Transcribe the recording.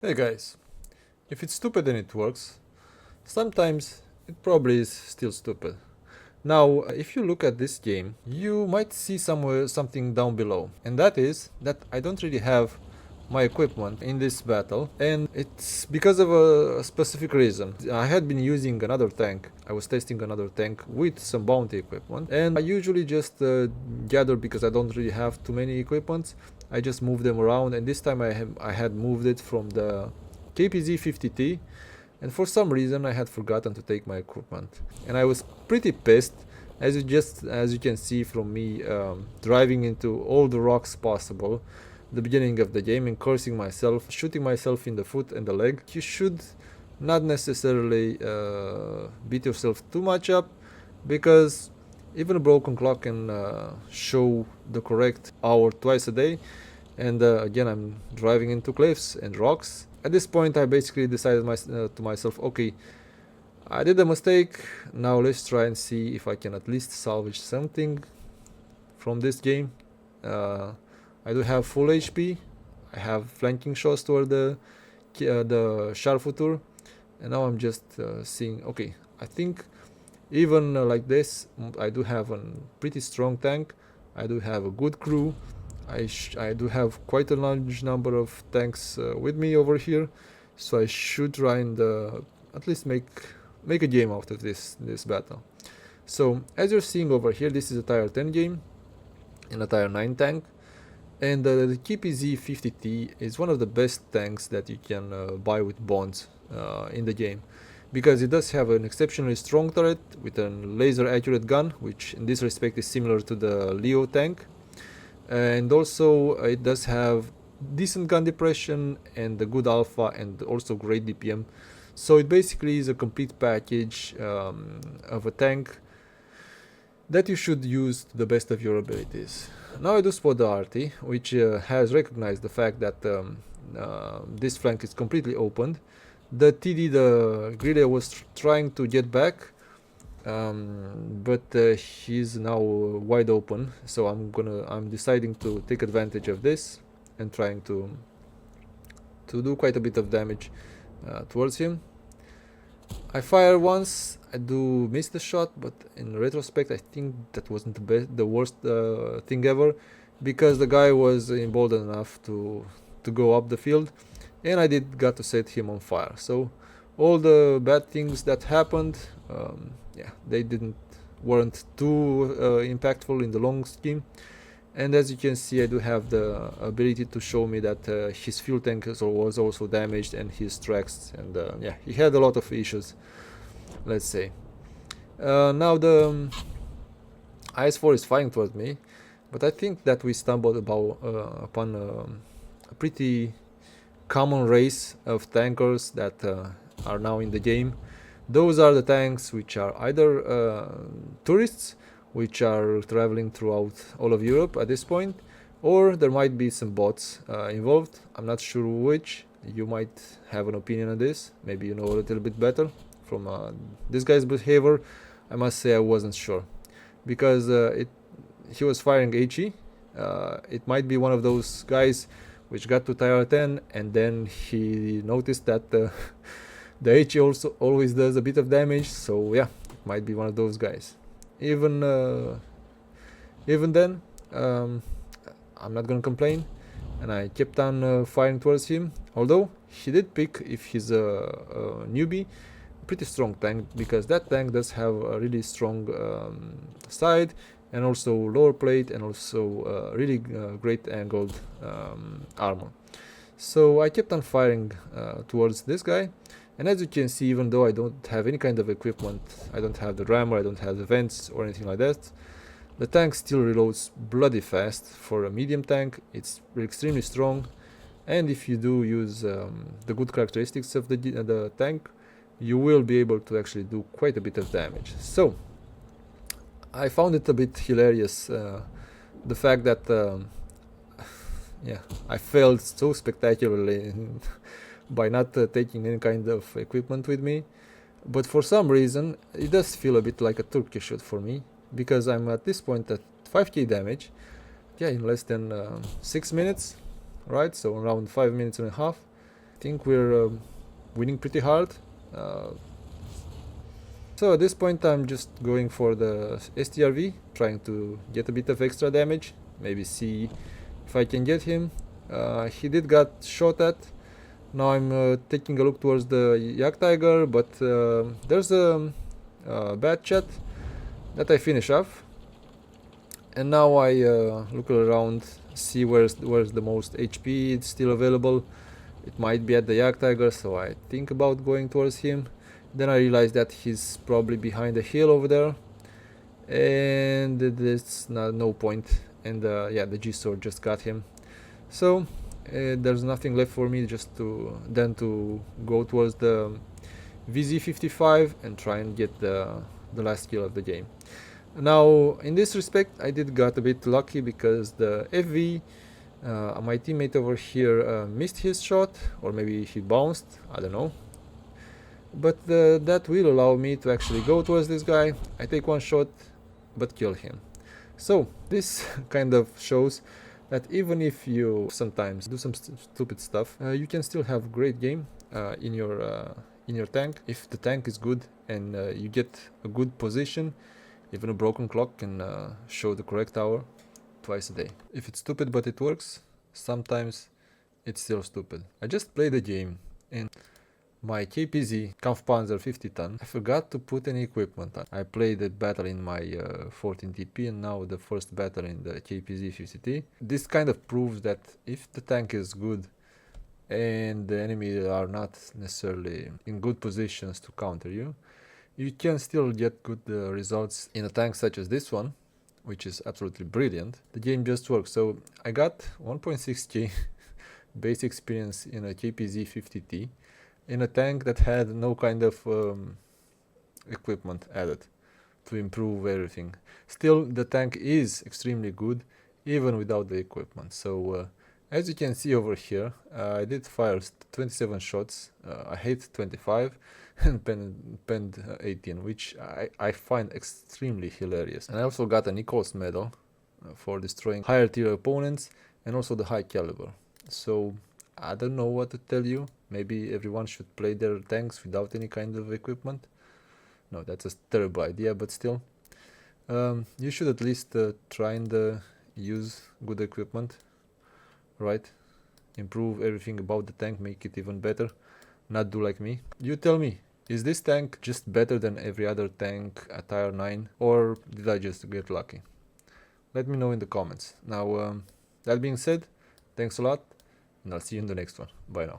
Hey guys, if it's stupid and it works, sometimes it probably is still stupid. Now, if you look at this game, you might see somewhere something down below, and that is that I don't really have my equipment in this battle, and it's because of a specific reason. I had been using another tank. I was testing another tank with some bounty equipment, and I usually just gather because I don't really have too many equipments. I just move them around, and this time I had moved it from the KPZ 50T, and for some reason I had forgotten to take my equipment, and I was pretty pissed, as you can see from me driving into all the rocks possible the beginning of the game and cursing myself, shooting myself in the foot and the leg. You should not necessarily beat yourself too much up, because even a broken clock can show the correct hour twice a day. And again, I'm driving into cliffs and rocks. At this point, I basically decided to myself, okay, I did a mistake. Now let's try and see if I can at least salvage something from this game. I do have full HP. I have flanking shots toward the Sharfutur, and now I'm just seeing. Okay, I think even like this, I do have a pretty strong tank. I do have a good crew. I do have quite a large number of tanks with me over here, so I should try and at least make a game out of this battle. So as you're seeing over here, this is a tier 10 game in a tier 9 tank, and the KPZ 50T is one of the best tanks that you can buy with bonds in the game, because it does have an exceptionally strong turret with a laser accurate gun, which in this respect is similar to the Leo tank, and also it does have decent gun depression and a good alpha and also great DPM. So it basically is a complete package of a tank that you should use to the best of your abilities. Now I do spot the RT, which has recognized the fact that this flank is completely opened. The TD, the Grille, was trying to get back, but he's now wide open. So I'm deciding to take advantage of this and trying to do quite a bit of damage towards him. I fire once, I do miss the shot, but in retrospect I think that wasn't the worst thing ever, because the guy was emboldened enough to go up the field, and I did got to set him on fire. So all the bad things that happened, yeah, they weren't too impactful in the long scheme. And as you can see, I do have the ability to show me that his fuel tank was also damaged, and his tracks, and yeah, he had a lot of issues, let's say. Now the IS-4 is flying towards me, but I think that we stumbled upon a pretty common race of tankers that are now in the game. Those are the tanks which are either tourists, which are traveling throughout all of Europe at this point, or there might be some bots involved. I'm not sure which. You might have an opinion on this. Maybe you know a little bit better. From this guy's behavior, I must say I wasn't sure, because he was firing HE. It might be one of those guys which got to tier 10, and then he noticed that the HE also always does a bit of damage. So yeah, it might be one of those guys. Even then, I'm not gonna complain, and I kept on firing towards him. Although he did pick, if he's a newbie, a pretty strong tank, because that tank does have a really strong side and also lower plate, and also really great angled armor. So I kept on firing towards this guy. And as you can see, even though I don't have any kind of equipment, I don't have the rammer, I don't have the vents or anything like that, the tank still reloads bloody fast. For a medium tank, it's extremely strong, and if you do use the good characteristics of the tank, you will be able to actually do quite a bit of damage. So I found it a bit hilarious, the fact that yeah, I failed so spectacularly by not taking any kind of equipment with me. But for some reason, it does feel a bit like a turkey shoot for me, because I'm at this point at 5k damage, yeah, in less than 6 minutes, right? So around 5 minutes and a half. think we're winning pretty hard. So at this point I'm just going for the STRV, trying to get a bit of extra damage, maybe see if I can get him. He did got shot at. Now I'm taking a look towards the Yak Tiger, but there's a bad chat that I finish off. And now I look around, see where's the most HP it's still available. It might be at the Yak Tiger, so I think about going towards him. Then I realize that he's probably behind the hill over there, and there's no point. And yeah, the G-Sword just got him. So there's nothing left for me just to go towards the VZ55 and try and get the last kill of the game. Now in this respect I did got a bit lucky because the FV, my teammate over here missed his shot, or maybe he bounced, I don't know. But that will allow me to actually go towards this guy. I take one shot but kill him. So this kind of shows that even if you sometimes do some stupid stuff, you can still have great game in your tank. If the tank is good and you get a good position, even a broken clock can show the correct hour twice a day. If it's stupid but it works, sometimes it's still stupid. I just played a game in my KPZ Kampfpanzer 50 ton. I forgot to put any equipment on. I played the battle in my 14 TP and now the first battle in the KPZ 50T. This kind of proves that if the tank is good and the enemy are not necessarily in good positions to counter you, you can still get good results in a tank such as this one, which is absolutely brilliant. The game just works. So I got 1.6k base experience in a KPZ 50T in a tank that had no kind of equipment added to improve everything. Still, the tank is extremely good even without the equipment. So as you can see over here, I did fire 27 shots. I hit 25 and penned 18, which I find extremely hilarious. And I also got a Nichols medal for destroying higher tier opponents and also the high caliber. So I don't know what to tell you. Maybe everyone should play their tanks without any kind of equipment. No, that's a terrible idea, but still. You should at least try and use good equipment, right? Improve everything about the tank, make it even better. Not do like me. You tell me, is this tank just better than every other tank at tier 9? Or did I just get lucky? Let me know in the comments. Now, that being said, thanks a lot. And I'll see you in the next one. Bye now.